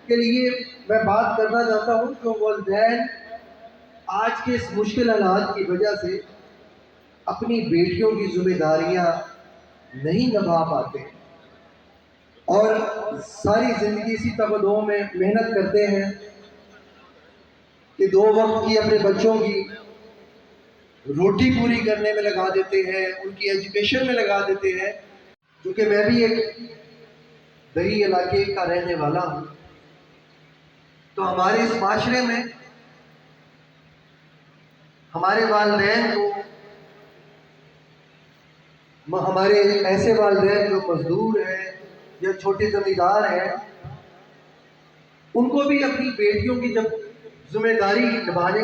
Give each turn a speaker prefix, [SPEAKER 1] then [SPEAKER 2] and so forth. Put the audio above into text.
[SPEAKER 1] के लिए मैं बात करना चाहता हूँ कि वालिदैन आज के इस मुश्किल हालात की वजह से अपनी बेटियों की जिम्मेदारियां नहीं निभा पाते और सारी ज़िंदगी इसी तगदों में मेहनत करते हैं कि 2 वक्त की अपने बच्चों की रोटी पूरी करने में लगा देते हैं, उनकी एजुकेशन में लगा देते हैं। क्योंकि मैं भी एक दही इलाके का रहने वाला हूँ, तो हमारे इस माशरे में हमारे वालिदैन को, हमारे ऐसे वालिदैन जो मजदूर हैं या छोटे जमींदार हैं, उनको भी अपनी बेटियों की जब जिम्मेदारी निभाने